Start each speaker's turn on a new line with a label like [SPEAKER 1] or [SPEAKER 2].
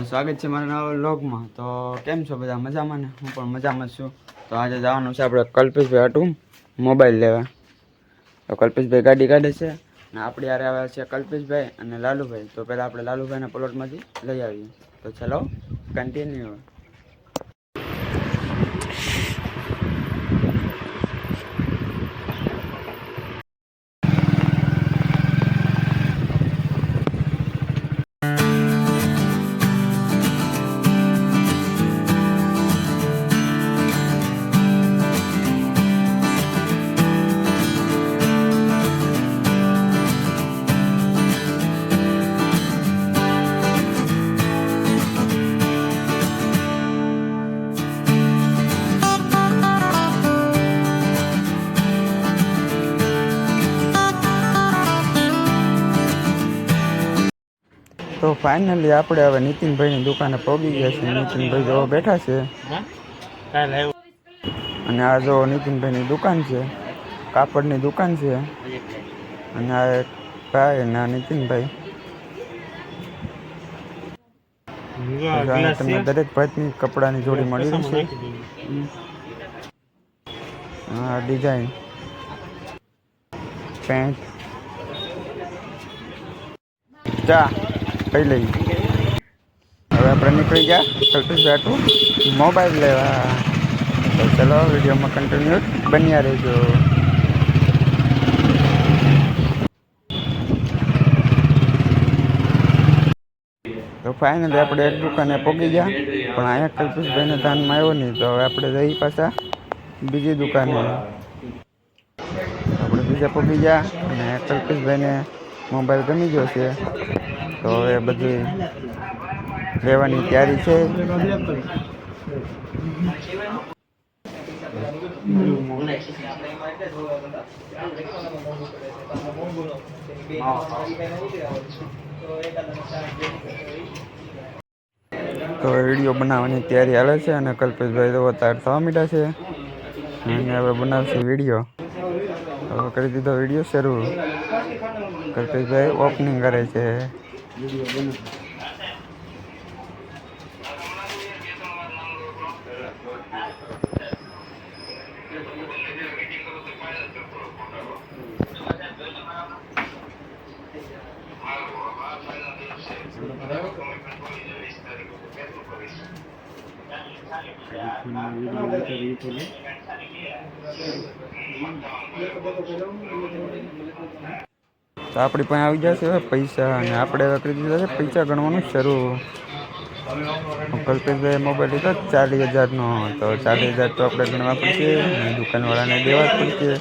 [SPEAKER 1] સ્વાગત છે મારા નવા વ્લોગમાં। તો કેમ છો બધા? મજામાં ને? હું પણ મજામાં છું। તો આજે જવાનું છે આપણે કલ્પેશભાઈ હાટું મોબાઈલ લેવા। તો કલ્પેશભાઈ ગાડી કાઢે છે ને આપણે યારે આવ્યા છે કલ્પેશભાઈ અને લાલુભાઈ। તો પહેલાં આપણે લાલુભાઈના પ્લોટમાંથી લઈ આવીએ। તો ચલો કન્ટિન્યુ। તો ફાઇનલી આપણે હવે નીતિનભાઈની દુકાને પહોંચી ગયા છીએ। નીતિનભાઈ જો બેઠા છે અને આ જો નીતિનભાઈની દુકાન છે, કાપડની દુકાન છે। અને આ એક ભાઈ અને આ નીતિનભાઈ તમને દરેક ભાતની કપડાની જોડી મળી રહેશે। હા, ડિઝાઇન પેન્ટ ચા કઈ લઈ। હવે આપણે નીકળી ગયા કલ્પેશભાઈ મોબાઈલ લેવા। તો ચલો વિડીયોમાં કન્ટિન્યુ બન્યા રહેજો। તો ફાઇનલી આપણે એક દુકાને પહોંચી ગયા, પણ અહીંયા કલ્પેશભાઈને ધ્યાનમાં આવ્યો નહીં। તો હવે આપણે જઈ પાછા બીજી દુકાને। આપણે બીજા પહોંચી ગયા અને કલ્પેશભાઈને મોબાઈલ ગમી ગયો છે। તો હવે બધી લેવાની તૈયારી છે। તો વિડીયો બનાવવાની તૈયારી હાલે છે અને કલ્પેશભાઈ તો તૈયાર થવા માંડ્યા છે અને હવે બનાવશે વિડીયો। હવે કરી દીધો વિડીયો શરૂ। કલ્પેશભાઈ ઓપનિંગ કરે છે। તો આપણી પાસે આવી જશે હવે પૈસા અને આપણે હવે કરી દીધા છે પૈસા ગણવાનું શરૂ। કલ્પેશભાઈ મોબાઈલ લીધો 40,000 નો। તો 40,000 તો આપણે ગણવા પડશે અને દુકાનવાળાને દેવા પડશે।